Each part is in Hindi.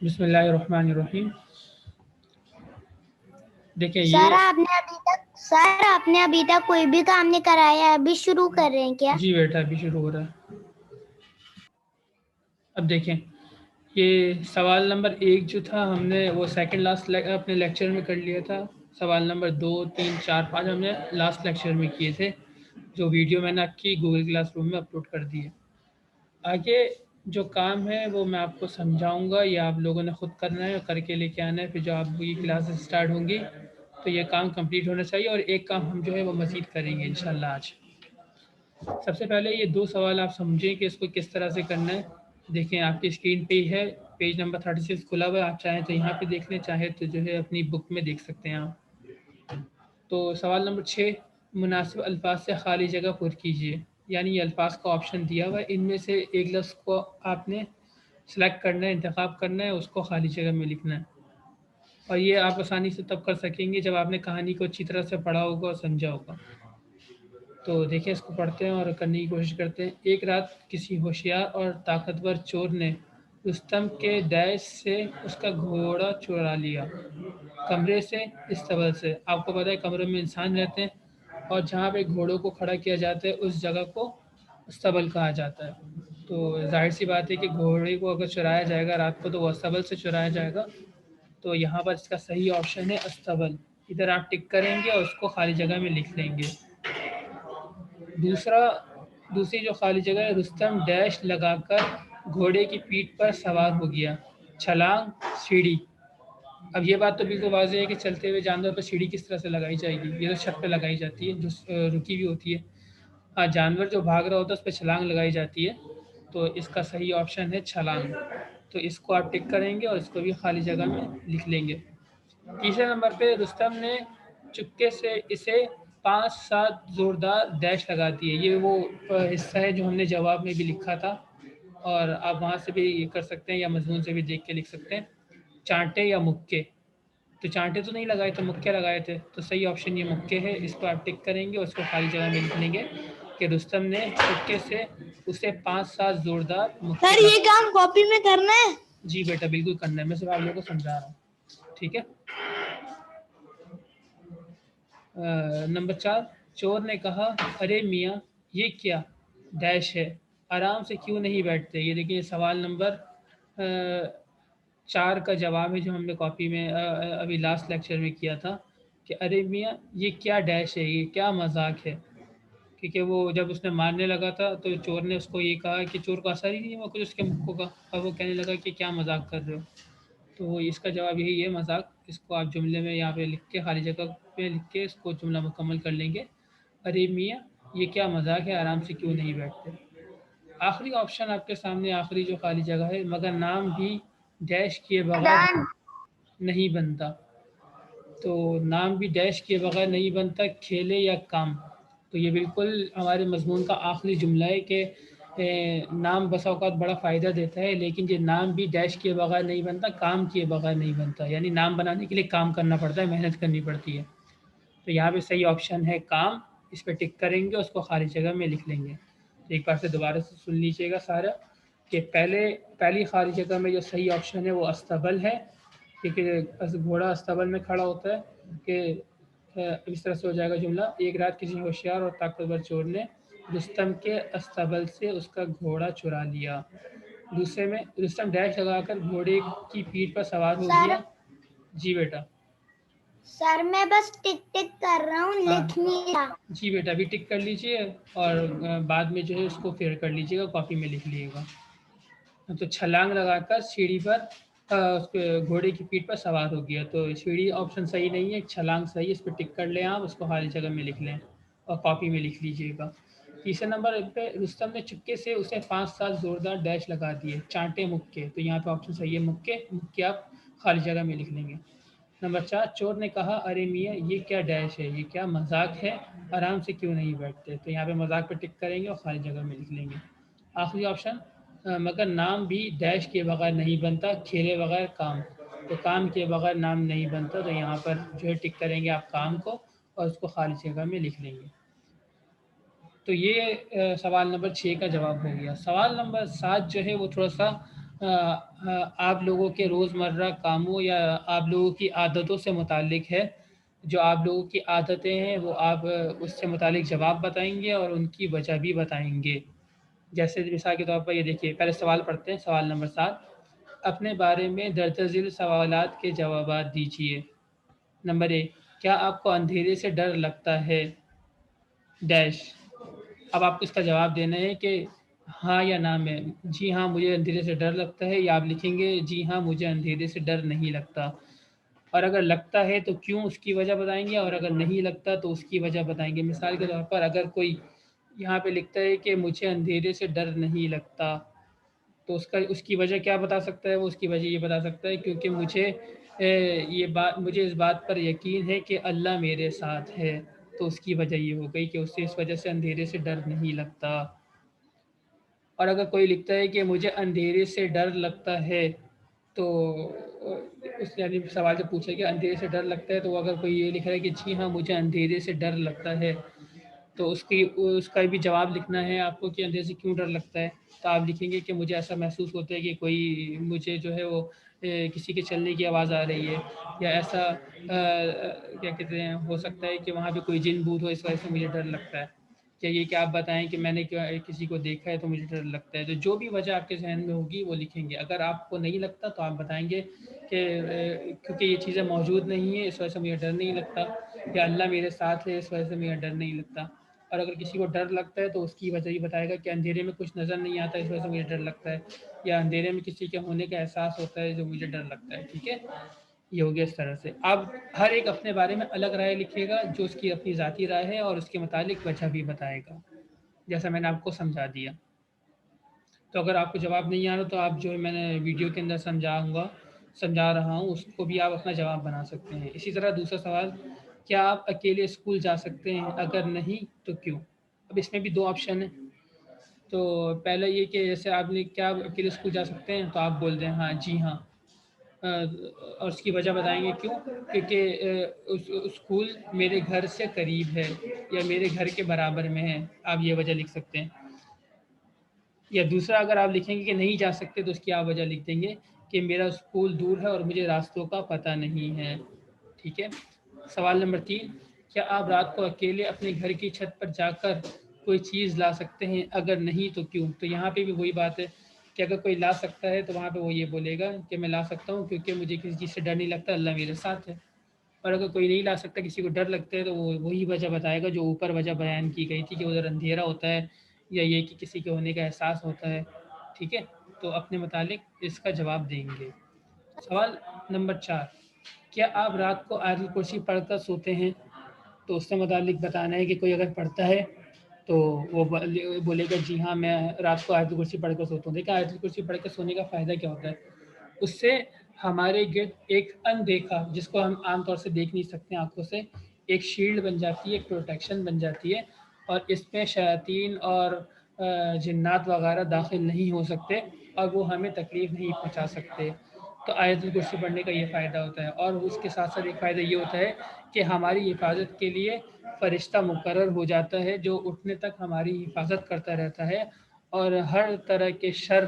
बिस्मिल्लाहिर्रहमानिर्रहीम। देखिए ये सर आपने अभी तक कोई भी काम नहीं कराया, अभी शुरू कर रहे हैं क्या? जी बेटा अभी शुरू हो रहा है। अब देखें, ये सवाल नंबर 1 जो था हमने वो सेकंड लास्ट अपने लेक्चर में कर लिया था। सवाल नंबर 2, 3, 4, 5 हमने लास्ट लेक्चर में किए थे, जो वीडियो मैंने आपकी गूगल क्लासरूम में अपलोड कर दी है। आगे जो काम है वो मैं आपको समझाऊंगा, या आप लोगों ने खुद करना है और करके लेके आना है। फिर जो आपकी क्लासेस स्टार्ट होंगी तो ये काम कंप्लीट होना चाहिए, और एक काम हम जो है वो मज़ीद करेंगे इंशाल्लाह आज। सबसे पहले ये 2 सवाल आप समझें कि इसको किस तरह से करना है। देखें आपकी स्क्रीन पे ही है, पेज नंबर 36 खुला हुआ है। आप चाहें तो यहाँ पे देख लें, चाहे तो जो है अपनी बुक में देख सकते हैं आप। तो सवाल नंबर 6, मुनासिब अल्फाज से खाली जगह पुर कीजिए। यानी ये अल्फाज का ऑप्शन दिया हुआ है, इनमें से एक लफ्ज़ को आपने सेलेक्ट करना है, इंतखाब करना है, उसको खाली जगह में लिखना है। और ये आप आसानी से तब कर सकेंगे जब आपने कहानी को अच्छी तरह से पढ़ा होगा और समझा होगा। तो देखिए इसको पढ़ते हैं और करने की कोशिश करते हैं। एक रात किसी होशियार और ताकतवर चोर ने रुस्तम के डैश से उसका घोड़ा चुरा लिया, कमरे से, इस्तबल से। आपको पता है कमरे में इंसान रहते हैं, और जहाँ पे घोड़ों को खड़ा किया जाता है उस जगह को अस्तबल कहा जाता है। तो जाहिर सी बात है कि घोड़े को अगर चुराया जाएगा रात को तो वो अस्तबल से चुराया जाएगा। तो यहाँ पर इसका सही ऑप्शन है अस्तबल। इधर आप टिक करेंगे और उसको खाली जगह में लिख लेंगे। दूसरा दूसरी जो खाली जगह है, रुस्तम डैश लगाकर घोड़े की पीठ पर सवार हो गया, छलांग, सीढ़ी। अब ये बात तो बिल्कुल वाज़ेह है कि चलते हुए जानवर पर सीढ़ी किस तरह से लगाई जाएगी। ये तो छत पे लगाई जाती है जो रुकी हुई होती है। हाँ, जानवर जो भाग रहा होता है उस पर छलांग लगाई जाती है। तो इसका सही ऑप्शन है छलांग। तो इसको आप टिक करेंगे और इसको भी खाली जगह में लिख लेंगे। तीसरे नंबर पे रुस्तम ने चुपके से इसे 5-7 ज़ोरदार डैश लगा दिए। ये वो हिस्सा है जो हमने जवाब में भी लिखा था, और आप वहाँ से भी ये कर सकते हैं या मज़मून से भी देख के लिख सकते हैं। चांटे या मुक्के। तो चांटे तो नहीं लगाए थे, मुक्के लगाए थे। तो सही ऑप्शन ये मुक्के है। इसको आप टिक करेंगे और उसको खाली जगह में लिख लेंगे कि रुस्तम ने चुपके से उसे 5-7 ज़ोरदार मुक्के सर ये काम कॉपी में करना है? जी बेटा बिल्कुल करना है, मैं सिर्फ आप लोगों को समझा रहा हूँ। ठीक है। नंबर 4, चोर ने कहा, अरे मियाँ ये क्या डैश है, आराम से क्यों नहीं बैठते। ये देखिए सवाल नंबर 4 का जवाब है जो हमने कॉपी में अभी लास्ट लेक्चर में किया था कि अरे मियाँ ये क्या डैश है, ये क्या मजाक है। क्योंकि वो जब उसने मारने लगा था तो चोर ने उसको ये कहा कि चोर को असर ही नहीं हुआ कुछ उसके मुक्कों का, और वो कहने लगा कि क्या मजाक कर रहे हो। तो इसका जवाब यही है, मज़ाक। इसको आप जुमले में यहाँ पे लिख के खाली जगह पे लिख के इसको जुमला मुकम्मल कर लेंगे। अरे मियाँ ये क्या मज़ाक है, आराम से क्यों नहीं बैठते। आखिरी ऑप्शन आपके सामने, आखिरी जो खाली जगह है, मगर नाम भी डैश किए बगैर नहीं बनता। तो नाम भी डैश किए बगैर नहीं बनता, खेले या काम। तो ये बिल्कुल हमारे मज़मून का आखिरी जुमला है कि नाम बसा औक़ात बड़ा फ़ायदा देता है, लेकिन ये नाम भी डैश किए बगैर नहीं बनता, काम किए बगैर नहीं बनता। यानी नाम बनाने के लिए काम करना पड़ता है, मेहनत करनी पड़ती है। तो यहाँ पे सही ऑप्शन है काम। इस पर टिक करेंगे, उसको खाली जगह में लिख लेंगे। तो एक बार से दोबारा से सुन लीजिएगा सारा कि पहली खाली जगह में जो सही ऑप्शन है वो अस्तबल है, क्योंकि घोड़ा अस्तबल में खड़ा होता है। कि इस तरह से हो जाएगा जुमला, एक रात किसी होशियार और ताकतवर चोर ने रुस्तम के अस्तबल से उसका घोड़ा चुरा लिया। दूसरे में रुस्तम डैश लगाकर घोड़े की पीठ पर सवार हो गया। जी बेटा। सर मैं बस टिक टिक कर रहा हूँ, हाँ लिख नहीं रहा। जी बेटा अभी टिक कर लीजिए, और बाद में जो है उसको फिर कर लीजिएगा, कॉपी में लिख लीजिएगा। तो छलांग लगाकर सीढ़ी पर उसके घोड़े की पीठ पर सवार हो गया। तो सीढ़ी ऑप्शन सही नहीं है, छलांग सही है। इस पर टिक कर लें आप, उसको खाली जगह में लिख लें और कॉपी में लिख लीजिएगा। तीसरे नंबर पे रुस्तम ने चुपके से उसे 5-7 ज़ोरदार डैश लगा दिए, चांटे मुक्के। तो यहाँ पे ऑप्शन सही है मुक्के। मुक्के आप खाली जगह में लिख लेंगे। नंबर 4, चोर ने कहा, अरे मियाँ ये क्या डैश है, ये क्या मजाक है, आराम से क्यों नहीं बैठते। तो यहाँ पे मजाक पे टिक करेंगे और खाली जगह में लिख लेंगे। आखिरी ऑप्शन, मगर नाम भी डैश के बगैर नहीं बनता, खेले बगैर काम। तो काम के बगैर नाम नहीं बनता, तो यहाँ पर जो है टिक करेंगे आप काम को और उसको खाली जगह में लिख लेंगे। तो ये सवाल नंबर 6 का जवाब हो गया। सवाल नंबर 7 जो है वो थोड़ा सा आप लोगों के रोज़मर्रा कामों या आप लोगों की आदतों से मुताल्लिक है। जो आप लोगों की आदतें हैं वो आप उससे मुताल्लिक जवाब बताएँगे और उनकी वजह भी बताएँगे। जैसे मिसाल के तौर पर ये देखिए, पहले सवाल पढ़ते हैं, सवाल नंबर 7, अपने बारे में दर्ज झील सवालात के जवाबात दीजिए। नंबर 1, क्या आपको अंधेरे से डर लगता है? डैश। अब आपको इसका जवाब देना है कि हाँ या ना में। जी हाँ, मुझे अंधेरे से डर लगता है, या आप लिखेंगे जी हाँ, मुझे अंधेरे से डर नहीं लगता। और अगर लगता है तो क्यों, उसकी वजह बताएँगे, और अगर नहीं लगता तो उसकी वजह बताएँगे। मिसाल के तौर पर अगर कोई यहाँ पे लिखता है कि मुझे अंधेरे से डर नहीं लगता, तो उसका उसकी वजह क्या बता सकता है वो? उसकी वजह ये बता सकता है क्योंकि मुझे इस बात पर यकीन है कि अल्लाह मेरे साथ है। तो उसकी वजह ये हो गई कि उसे इस वजह से अंधेरे से डर नहीं लगता। और अगर कोई लिखता है कि मुझे अंधेरे से डर लगता है, तो उस यानी सवाल जब पूछा कि अंधेरे से डर लगता है, तो अगर कोई ये लिख रहा है कि जी हाँ, मुझे अंधेरे से डर लगता है, तो उसका भी जवाब लिखना है आपको कि अंधेरे से क्यों डर लगता है। तो आप लिखेंगे कि मुझे ऐसा महसूस होता है कि कोई मुझे जो है वो किसी के चलने की आवाज़ आ रही है, या ऐसा क्या कहते हैं, हो सकता है कि वहाँ पे कोई जिन भूत हो, इस वजह से मुझे डर लगता है। या ये कि आप बताएँ कि मैंने किसी को देखा है तो मुझे डर लगता है। तो जो भी वजह आपके ज़हन में होगी वो लिखेंगे। अगर आपको नहीं लगता तो आप बताएँगे कि क्योंकि ये चीज़ें मौजूद नहीं है, इस वजह से मुझे डर नहीं लगता, या अल्लाह मेरे साथ है, इस वजह से मुझे डर नहीं लगता। और अगर किसी को डर लगता है तो उसकी वजह ये बताएगा कि अंधेरे में कुछ नज़र नहीं आता, इस वजह से मुझे डर लगता है, या अंधेरे में किसी के होने का एहसास होता है जो मुझे डर लगता है। ठीक है? ये हो गया इस तरह से। अब हर एक अपने बारे में अलग राय लिखेगा, जो उसकी अपनी ज़ाती राय है, और उसके मुतालिक वजह भी बताएगा, जैसा मैंने आपको समझा दिया। तो अगर आपको जवाब नहीं आ रहा तो आप जो है मैंने वीडियो के अंदर समझा रहा हूँ उसको भी आप अपना जवाब बना सकते हैं। इसी तरह दूसरा सवाल, क्या आप अकेले स्कूल जा सकते हैं? अगर नहीं तो क्यों? अब इसमें भी 2 ऑप्शन हैं। तो पहला ये कि जैसे आपने क्या आप अकेले स्कूल जा सकते हैं? तो आप बोल दें हाँ, जी हाँ। और उसकी वजह बताएँगे क्यों? क्योंकि उस स्कूल मेरे घर से करीब है, या मेरे घर के बराबर में है। आप ये वजह लिख सकते हैं। या दूसरा, अगर आप लिखेंगे कि नहीं जा सकते तो उसकी आप वजह लिख देंगे कि मेरा स्कूल दूर है और मुझे रास्तों का पता नहीं है। ठीक है? सवाल नंबर 3, क्या आप रात को अकेले अपने घर की छत पर जाकर कोई चीज़ ला सकते हैं? अगर नहीं तो क्यों? तो यहाँ पे भी वही बात है कि अगर कोई ला सकता है तो वहाँ पे वो ये बोलेगा कि मैं ला सकता हूँ क्योंकि मुझे किसी चीज़ से डर नहीं लगता, अल्लाह मेरे साथ है। और अगर कोई नहीं ला सकता, किसी को डर लगता है, तो वो वही वजह बताएगा जो ऊपर वजह बयान की गई थी कि उधर अंधेरा होता है, या ये कि किसी के होने का एहसास होता है। ठीक है? तो अपने मुतालिक इसका जवाब देंगे। सवाल नंबर 4, क्या आप रात को आयतुल कुर्सी पढ़कर सोते हैं? तो उससे मुतालिक बताना है कि कोई अगर पढ़ता है तो वो बोलेगा जी हाँ, मैं रात को आयतुल कुर्सी पढ़कर सोता हूँ। देखिए, आयतुल कुर्सी पढ़ के सोने का फ़ायदा क्या होता है? उससे हमारे गिर्द एक अनदेखा, जिसको हम आम तौर से देख नहीं सकते आँखों से, एक शील्ड बन जाती है, एक प्रोटेक्शन बन जाती है, और इसमें शयातीन और जिन्नात वगैरह दाखिल नहीं हो सकते, और वो हमें तकलीफ़ नहीं पहुँचा सकते। तो आयतुल कुर्सी पढ़ने का ये फ़ायदा होता है, और उसके साथ-साथ एक फ़ायदा ये होता है कि हमारी हिफ़ाज़त के लिए फ़रिश्ता मुकर्रर हो जाता है, जो उठने तक हमारी हिफ़ाज़त करता रहता है, और हर तरह के शर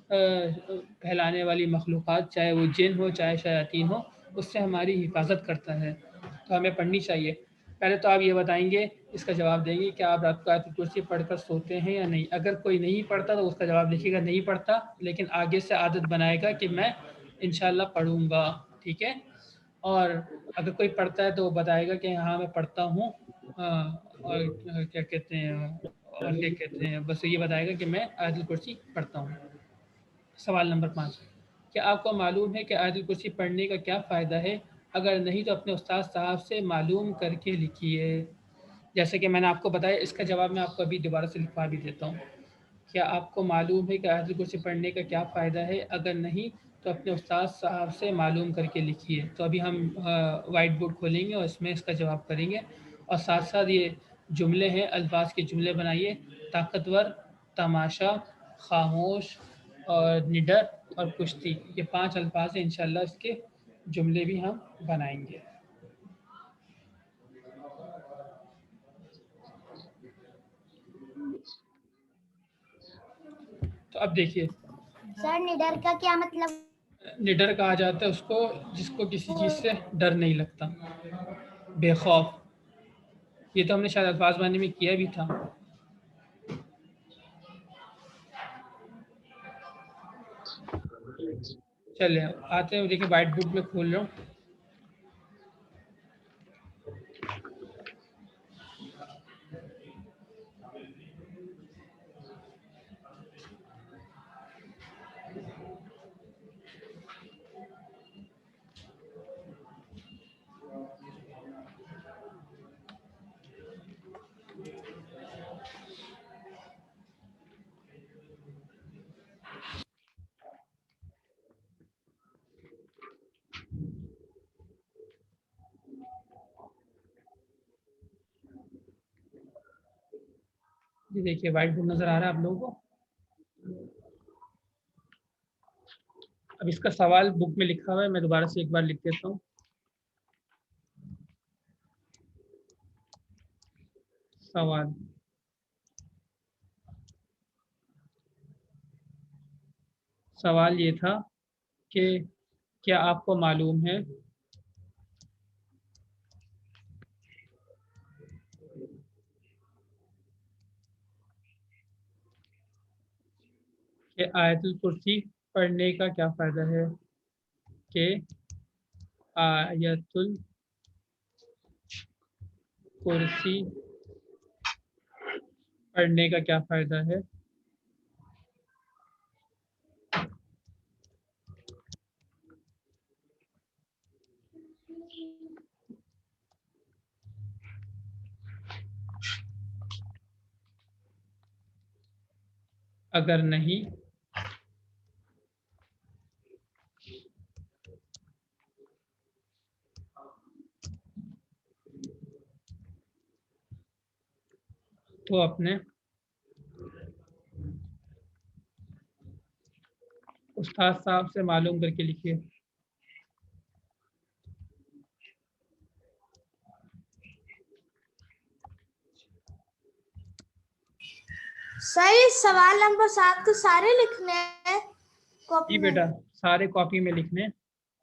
फैलाने वाली मखलूक़ात, चाहे वो जिन हो, चाहे शयातीन हो, उससे हमारी हिफ़ाज़त करता है। तो हमें पढ़नी चाहिए। पहले तो आप ये बताएँगे, इसका जवाब देंगे कि आप रात को आयतुल कुर्सी पढ़कर सोते हैं या नहीं? अगर कोई नहीं पढ़ता तो उसका जवाब लिखिएगा नहीं पढ़ता, लेकिन आगे से आदत बनाएगा कि मैं इंशाअल्लाह पढ़ूँगा। ठीक है? और अगर कोई पढ़ता है तो वो बताएगा कि हाँ, मैं पढ़ता हूँ। और क्या कहते हैं, बस ये बताएगा कि मैं आयतुल कुर्सी पढ़ता हूँ। सवाल नंबर 5, क्या आपको मालूम है कि आयतुल कुर्सी पढ़ने का क्या फ़ायदा है? अगर नहीं तो अपने उस्ताद साहब से मालूम करके लिखिए। जैसे कि मैंने आपको बताया, इसका जवाब मैं आपको अभी दोबारा से लिखवा भी देता हूँ। क्या आपको मालूम है कि आयतुल कुर्सी पढ़ने का क्या फ़ायदा है? अगर नहीं तो अपने उस्ताद साहब से मालूम करके लिखिए। तो अभी हम व्हाइट बोर्ड खोलेंगे और इसमें इसका जवाब करेंगे, और साथ-साथ ये जुमले हैं, अल्फ़ाज़ के जुमले बनाइए। ताकतवर, तमाशा, ख़ामोश और निडर और कुश्ती, ये 5 अल्फ़ाज़ हैं, इंशाअल्लाह इसके जुमले भी हम बनाएँगे। तो अब देखिए, सर निडर का क्या मतलब? निडर कहा जाता है उसको जिसको किसी चीज़ से डर नहीं लगता, बेखौफ। ये तो हमने शायद अल्फाज वानी में किया भी था। चलिए आते हैं, देखिए वाइट बोर्ड में खोल रहा हूँ। ये देखिए वाइट बोर्ड नज़र आ रहा है आप लोगों को। अब इसका सवाल बुक में लिखा हुआ है, मैं दोबारा से एक बार लिख देता हूँ। सवाल, सवाल ये था कि क्या आपको मालूम है कि आयतुल कुर्सी पढ़ने का क्या फ़ायदा है? कि आयतुल कुर्सी पढ़ने का क्या फ़ायदा है? अगर नहीं तो अपने उस्ताद साहब से मालूम करके लिखिए। सर ये सवाल नंबर 7 को सारे लिखने हैं जी कॉपी में? बेटा, सारे कॉपी में लिखने,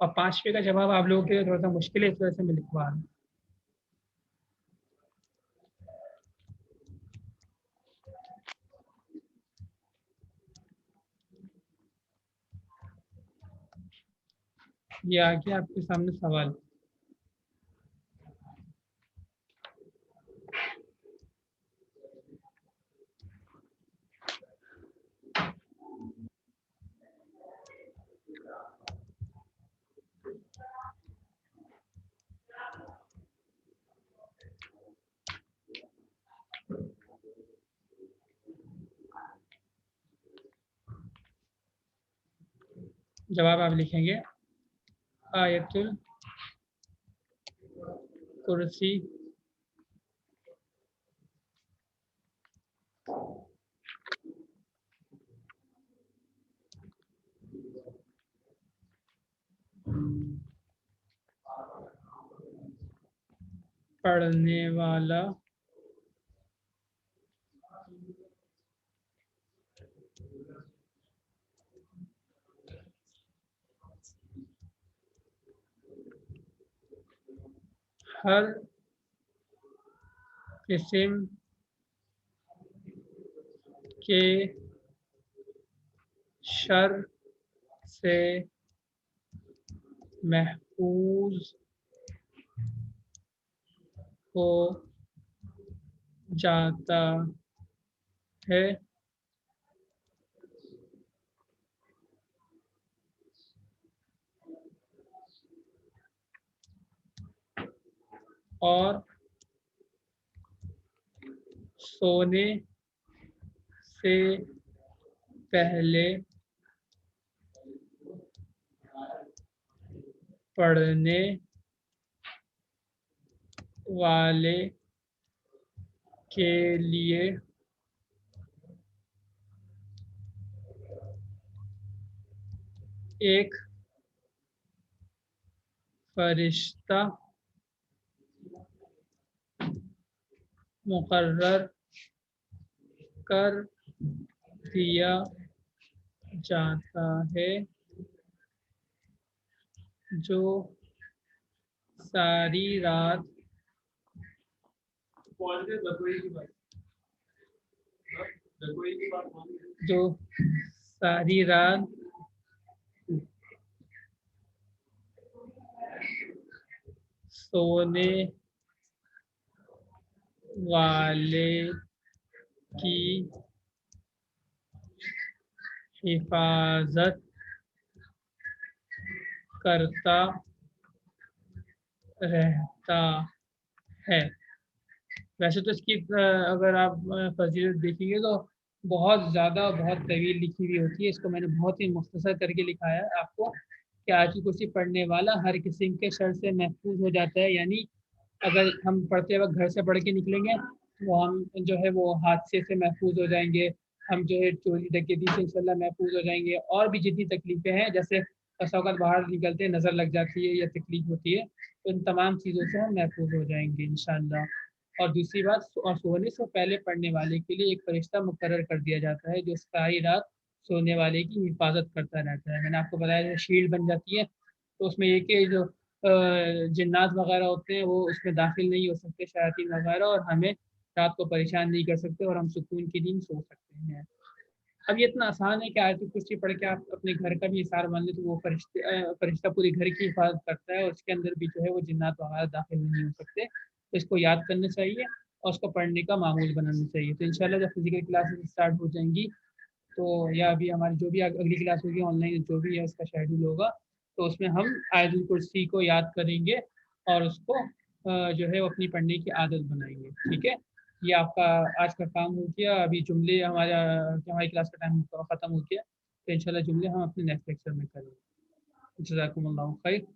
और 5वें का जवाब आप लोगों के लिए थोड़ा सा मुश्किल है, इस वजह से मैं लिखवा रहा हूँ। ये आ गया आपके सामने सवाल। जवाब आप लिखेंगे, आयतुल कुर्सी पढ़ने वाला हर किस्म के शर से महफूज हो जाता है। और सोने से पहले पढ़ने वाले के लिए एक फरिश्ता मुकर्रर कर दिया जाता है जो सारी रात जो सारी रात सोने वाले की हिफाजत करता रहता है। वैसे तो इसकी अगर आप फजीलत देखेंगे तो बहुत ज़्यादा बहुत तवील लिखी हुई होती है। इसको मैंने बहुत ही मुख्तसर करके लिखा है आपको कि आयतुल कुर्सी पढ़ने वाला हर किस्म के शर से महफूज हो जाता है। यानी अगर हम पढ़ते वक्त घर से पढ़ के निकलेंगे तो हम जो है वो हादसे से महफूज हो जाएंगे, हम जो है चोरी डकैती से इंशाल्लाह महफूज हो जाएंगे। और भी जितनी तकलीफ़ें हैं, जैसे औक़ात बाहर निकलते नज़र लग जाती है या तकलीफ़ होती है, तो इन तमाम चीज़ों से हम महफूज हो जाएंगे इंशाल्लाह। और दूसरी बात, और सोने से पहले पढ़ने वाले के लिए एक फरिश्ता मुकर्रर कर दिया जाता है जो सारी रात सोने वाले की हिफाजत करता रहता है। मैंने आपको बताया जो शील्ड बन जाती है, तो उसमें ये कि जो जिन्नात वगैरह होते हैं वो उसमें दाखिल नहीं हो सकते, शयातीन वगैरह, और हमें रात को परेशान नहीं कर सकते और हम सुकून की नींद सो सकते हैं। अब ये इतना आसान है कि आयतुल कुर्सी पढ़ के आप अपने घर का भी हिसार मान लें तो वो फरिश्ता पूरे घर की हिफाजत करता है और उसके अंदर भी जो है वो जिन्नात वगैरह दाखिल नहीं हो सकते। तो इसको याद करना चाहिए और उसको पढ़ने का मामूल बनाना चाहिए। तो इंशाल्लाह जब फिजिकल क्लासेस स्टार्ट हो जाएंगी तो या अभी हमारी जो भी अगली क्लास होगी ऑनलाइन जो भी है उसका शेड्यूल होगा, तो उसमें हम आयतुल कुर्सी को याद करेंगे और उसको जो है वो अपनी पढ़ने की आदत बनाएंगे। ठीक है, ये आपका आज का काम हो गया। अभी जुमले हमारी क्लास का टाइम ख़त्म हो गया, तो इंशाल्लाह जुमले हम अपने नेक्स्ट लेक्चर में करेंगे। जज़ाकुमुल्लाह खैर।